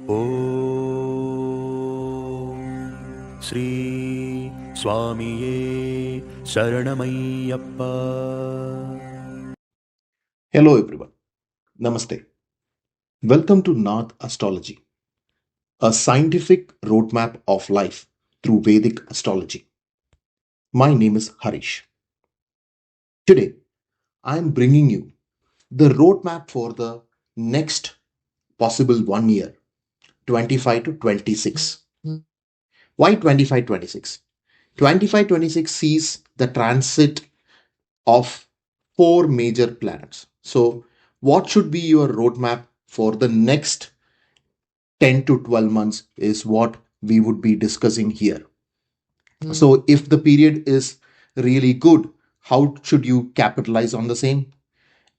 Om Sri Swamiye Saranamayappa. Hello everyone. Namaste. Welcome to Nath Astrology, a scientific roadmap of life through Vedic astrology. My name is Harish. Today, I am bringing you the roadmap for the next possible 1 year, 25 to 26. Why 25-26? 25-26 sees the transit of four major planets. So, what should be your roadmap for the next 10 to 12 months is what we would be discussing here. So, if the period is really good, how should you capitalize on the same?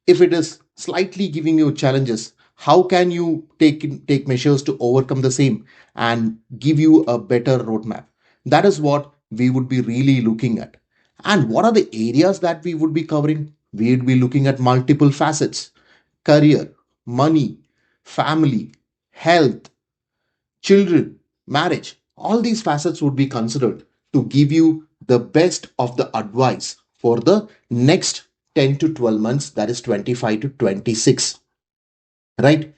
If it is slightly giving you challenges, how can you take measures to overcome the same and give you a better roadmap? That is what we would be really looking at. And what are the areas that we would be covering? We would be looking at multiple facets: career, money, family, health, children, marriage. All these facets would be considered to give you the best of the advice for the next 10 to 12 months, that is 25 to 26. Right?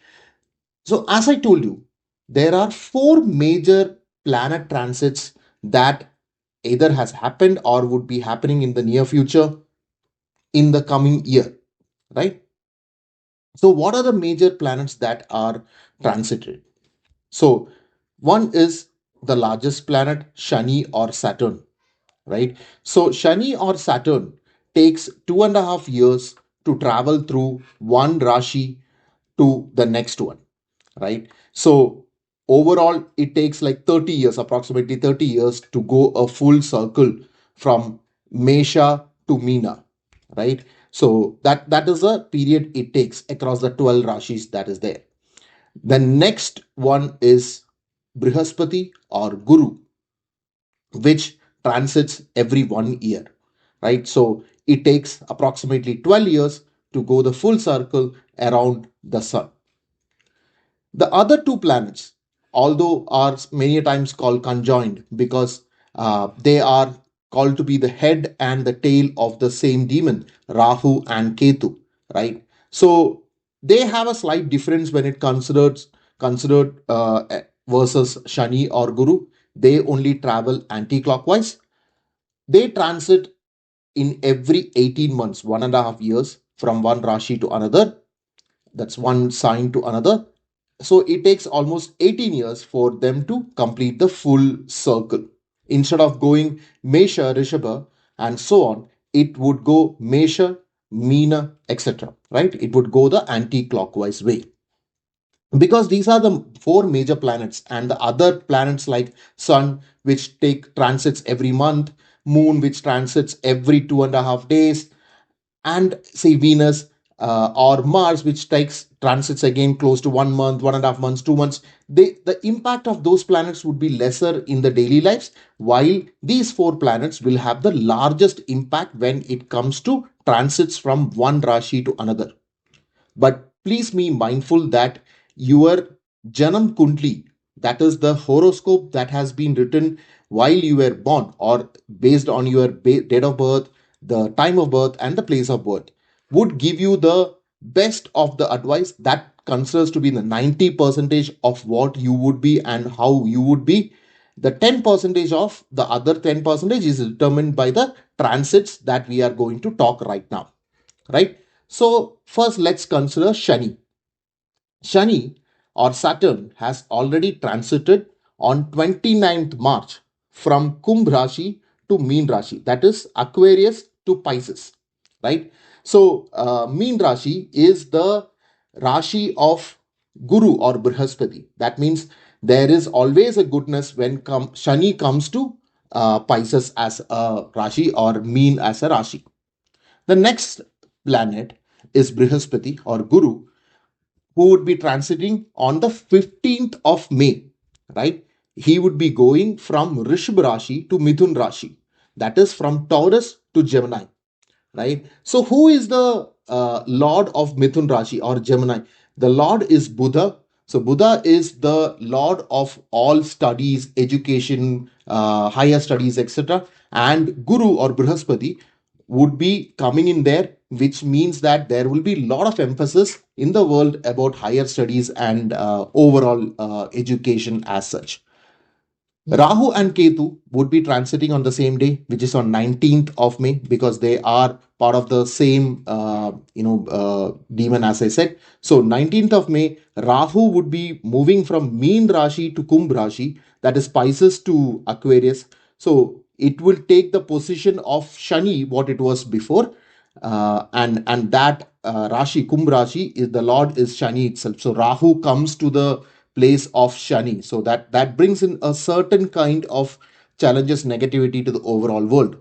So, as I told you, there are four major planet transits that either has happened or would be happening in the near future in the coming year. Right? So, what are the major planets that are transited? So, one is the largest planet, Shani or Saturn, right? So, Shani or Saturn takes 2.5 years to travel through one Rashi to the next one, right? So, overall, it takes like 30 years, approximately 30 years to go a full circle from Mesha to Meena, right? So, that is a period it takes across the 12 Rashis that is there. The next one is Brihaspati or Guru, which transits every 1 year, right? So it takes approximately 12 years to go the full circle around the sun. The other two planets, although are many times called conjoined because they are called to be the head and the tail of the same demon, Rahu and Ketu, right? So they have a slight difference when it considered versus Shani or Guru. They only travel anti-clockwise. They transit in every 18 months, 1.5 years from one Rashi to another. That's one sign to another. So it takes almost 18 years for them to complete the full circle. Instead of going Mesha, Rishabha, and so on, it would go Mesha, Meena, etc. Right? It would go the anti-clockwise way. Because these are the four major planets, and the other planets like Sun, which take transits every month, Moon, which transits every 2.5 days, and say Venus or Mars, which takes transits again close to 1 month, 1.5 months, 2 months. The impact of those planets would be lesser in the daily lives, while these four planets will have the largest impact when it comes to transits from one Rashi to another. But please be mindful that your Janam Kundli, that is the horoscope that has been written while you were born or based on your date of birth, the time of birth, and the place of birth, would give you the best of the advice that considers to be the 90 percentage of what you would be and how you would be. The 10 percentage of the other 10 percentage is determined by the transits that we are going to talk right now, right? So first let's consider Shani. Shani or Saturn has already transited on 29th March from Kumbh Rashi to Meen Rashi, that is Aquarius to Pisces, right? So Meen Rashi is the Rashi of Guru or Brihaspati. That means there is always a goodness when Shani comes to Pisces as a Rashi or Meen as a Rashi. The next planet is Brihaspati or Guru, who would be transiting on the 15th of May, right? He would be going from Rishabh Rashi to Mithun Rashi, that is from Taurus to Gemini, right? So, who is the Lord of Mithun Rashi or Gemini? The Lord is Buddha. So Buddha is the lord of all studies, education, higher studies, etc. And Guru or Brihaspati would be coming in there, which means that there will be a lot of emphasis in the world about higher studies and overall education as such. Rahu and Ketu would be transiting on the same day, which is on 19th of May, because they are part of the same, demon, as I said. So 19th of May, Rahu would be moving from Meen Rashi to Kumbh Rashi, that is Pisces to Aquarius. So it will take the position of Shani, what it was before, and that Rashi, Kumbh Rashi, is the Lord is Shani itself. So Rahu comes to the place of Shani. So that brings in a certain kind of challenges, negativity to the overall world.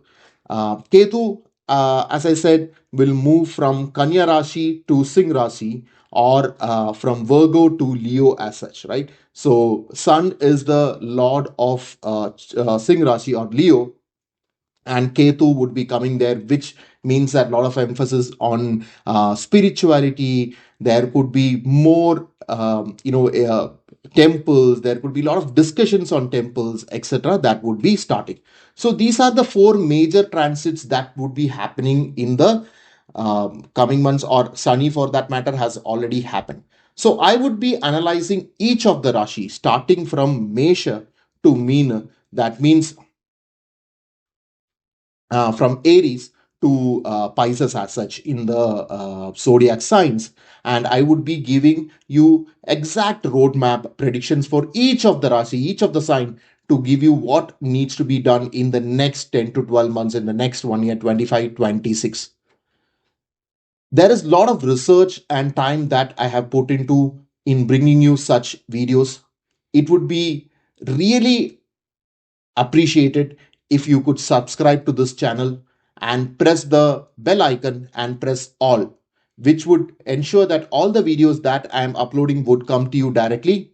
Ketu, as I said, will move from Kanya Rashi to Singh Rashi, or from Virgo to Leo as such, right? So Sun is the lord of Singh Rashi or Leo, and Ketu would be coming there, which means that a lot of emphasis on spirituality. There could be more, temples. There could be a lot of discussions on temples, etc. That would be starting. So these are the four major transits that would be happening in the coming months, or Sani for that matter has already happened. So I would be analyzing each of the Rashi, starting from Mesha to Meena. That means from Aries to Pisces as such in the zodiac signs. And I would be giving you exact roadmap predictions for each of the Rashi, each of the sign, to give you what needs to be done in the next 10 to 12 months, in the next 1 year, 25, 26. There is a lot of research and time that I have put into in bringing you such videos. It would be really appreciated if you could subscribe to this channel and press the bell icon and press all, which would ensure that all the videos that I am uploading would come to you directly.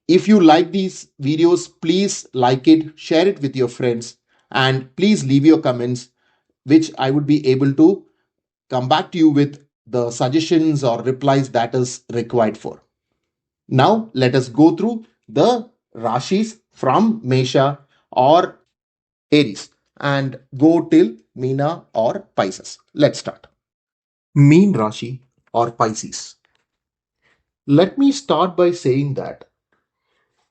If you like these videos, please like it, share it with your friends, and please leave your comments, which I would be able to come back to you with the suggestions or replies that is required for. Now, let us go through the Rashis from Mesha or Aries and go till Meena or Pisces. Let's start. Meen Rashi or Pisces. Let me start by saying that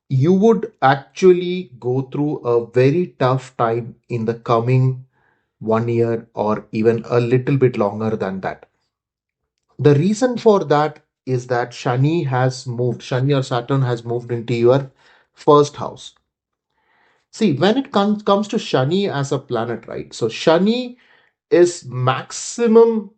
you would actually go through a very tough time in the coming 1 year or even a little bit longer than that. The reason for that is that Shani or Saturn has moved into your first house. See, when it comes to Shani as a planet, right? So Shani is maximum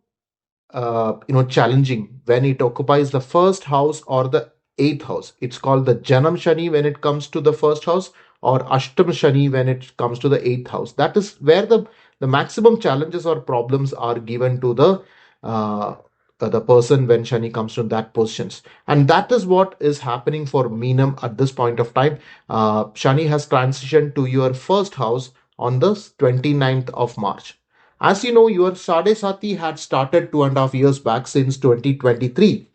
challenging when it occupies the first house or the eighth house. It's called the Janam Shani when it comes to the first house, or Ashtam Shani when it comes to the eighth house. That is where the maximum challenges or problems are given to the person when Shani comes to that positions. And that is what is happening for Meenam at this point of time. Shani has transitioned to your first house on the 29th of March. As you know, your Sade Sati had started 2.5 years back, since 2023,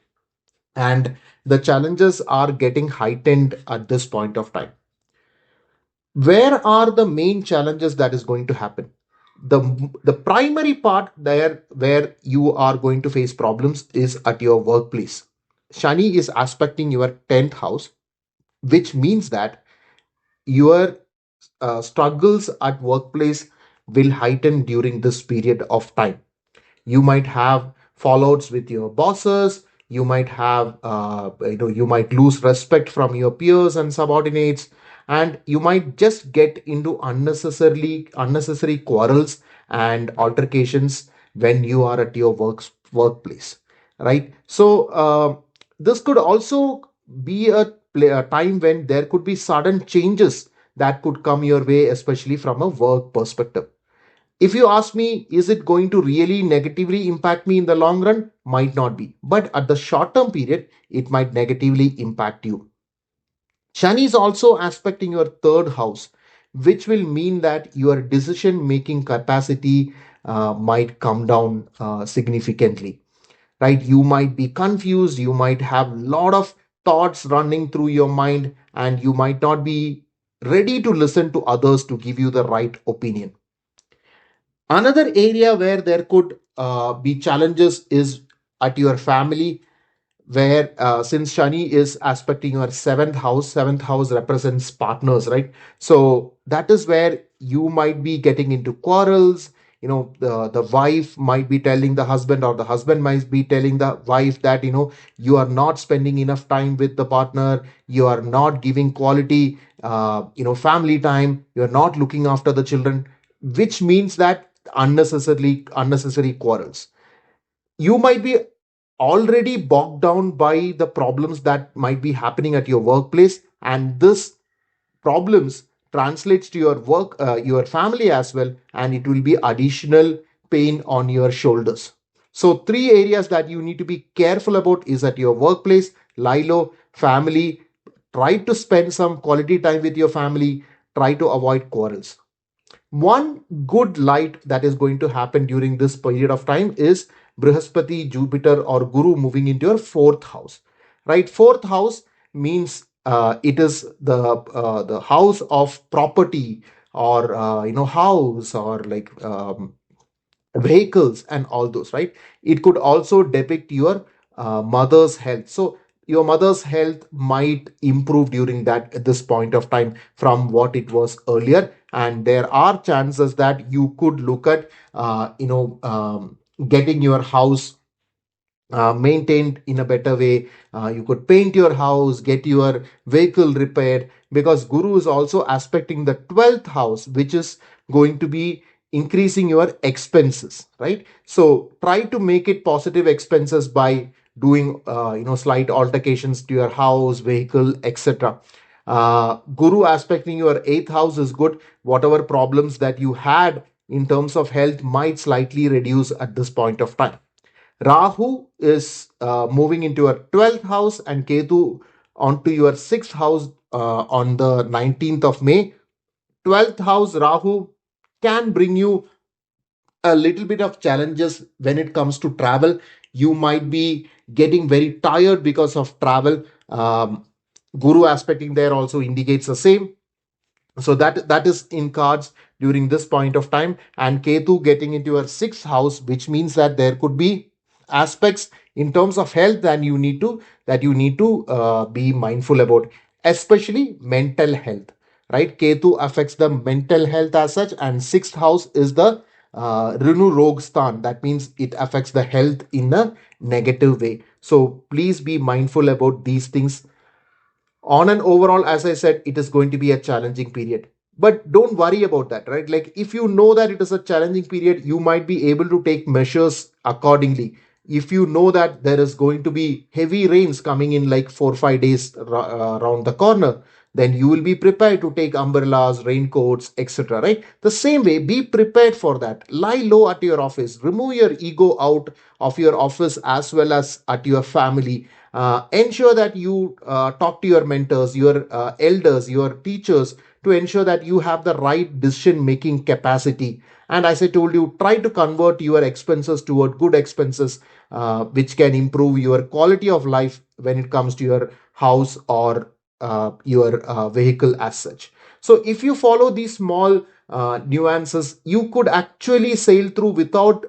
and the challenges are getting heightened at this point of time. Where are the main challenges that is going to happen? The primary part there where you are going to face problems is at your workplace. Shani is aspecting your 10th house, which means that your struggles at workplace will heighten during this period of time. You might have fallouts with your bosses. You might have you might lose respect from your peers and subordinates, and you might just get into unnecessary quarrels and altercations when you are at your workplace, right? So this could also be a time when there could be sudden changes that could come your way, especially from a work perspective. If you ask me, is it going to really negatively impact me in the long run? Might not be. But at the short term period, it might negatively impact you. Shani is also aspecting your third house, which will mean that your decision making capacity might come down significantly, right? You might be confused. You might have a lot of thoughts running through your mind, and you might not be ready to listen to others to give you the right opinion. Another area where there could be challenges is at your family, where since Shani is aspecting your seventh house represents partners, right? So that is where you might be getting into quarrels. The wife might be telling the husband, or the husband might be telling the wife that you are not spending enough time with the partner, you are not giving quality family time, you are not looking after the children, which means that unnecessary quarrels. You might be already bogged down by the problems that might be happening at your workplace, and this problems translates to your work, your family as well, and it will be additional pain on your shoulders. So three areas that you need to be careful about is at your workplace, Lilo, family. Try to spend some quality time with your family. Try to avoid quarrels. One good light that is going to happen during this period of time is Brihaspati, Jupiter, or Guru moving into your fourth house. Right? Fourth house means it is the house of property, or house, or like vehicles and all those, right? It could also depict your mother's health. So your mother's health might improve during that at this point of time from what it was earlier, and there are chances that you could look at getting your house maintained in a better way. You could paint your house, get your vehicle repaired, because Guru is also aspecting the 12th house, which is going to be increasing your expenses, right? So try to make it positive expenses by doing slight altercations to your house, vehicle, etc. Guru aspecting your 8th house is good. Whatever problems that you had in terms of health might slightly reduce at this point of time. Rahu is moving into your 12th house, and Ketu onto your 6th house on the 19th of May. 12th house Rahu can bring you a little bit of challenges when it comes to travel. You might be getting very tired because of travel. Guru aspecting there also indicates the same. So that is in cards during this point of time, and Ketu getting into your sixth house, which means that there could be aspects in terms of health and you need to be mindful about, especially mental health, right? Ketu affects the mental health as such, and sixth house is the Rinu Rog Stan. That means it affects the health in a negative way. So please be mindful about these things. On an overall, as I said, it is going to be a challenging period, but don't worry about that, right? Like, if you know that it is a challenging period, you might be able to take measures accordingly. If you know that there is going to be heavy rains coming in like 4 or 5 days around the corner, then you will be prepared to take umbrellas, raincoats, etc., right? The same way, be prepared for that. Lie low at your office, remove your ego out of your office as well as at your family. Ensure that you talk to your mentors, your elders, your teachers, to ensure that you have the right decision making capacity. And as I told you, try to convert your expenses toward good expenses, which can improve your quality of life when it comes to your house or your vehicle as such. So if you follow these small nuances, you could actually sail through without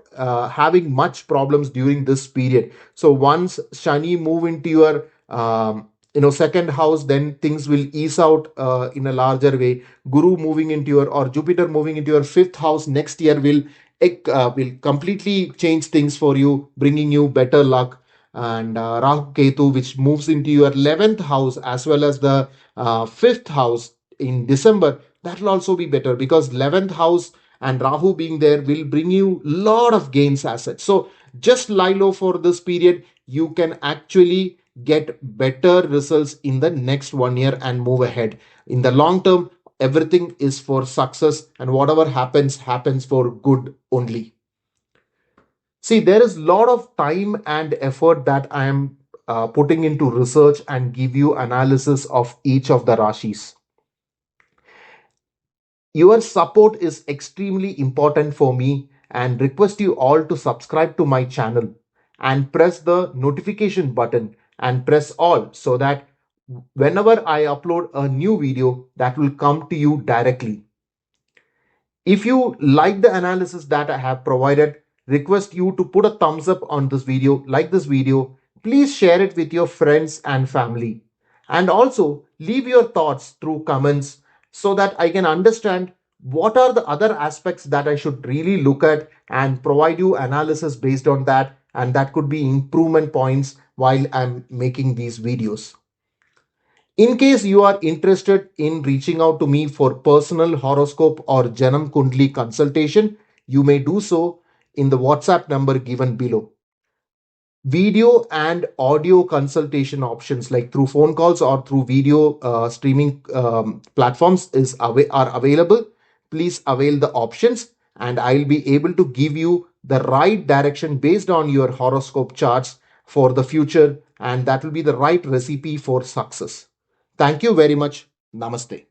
having much problems during this period. So once Shani move into your second house, then things will ease out in a larger way. Guru moving into your, or Jupiter moving into your fifth house next year will completely change things for you, bringing you better luck. And Rahu Ketu, which moves into your 11th house as well as the fifth house in December, that will also be better, because 11th house and Rahu being there will bring you lot of gains as such. So just lie low for this period. You can actually get better results in the next 1 year and move ahead. In the long term, everything is for success, and whatever happens for good only. See, there is a lot of time and effort that I am putting into research and give you analysis of each of the Rashis. Your support is extremely important for me, and request you all to subscribe to my channel and press the notification button and press all so that whenever I upload a new video, that will come to you directly. If you like the analysis that I have provided, request you to put a thumbs up on this video, like this video. Please share it with your friends and family. And also leave your thoughts through comments so that I can understand what are the other aspects that I should really look at and provide you analysis based on that. And that could be improvement points while I'm making these videos. In case you are interested in reaching out to me for personal horoscope or Janam Kundli consultation, you may do so in the WhatsApp number given below. Video and audio consultation options like through phone calls or through video streaming platforms are available. Please avail the options and I'll be able to give you the right direction based on your horoscope charts for the future, and that will be the right recipe for success. Thank you very much. Namaste.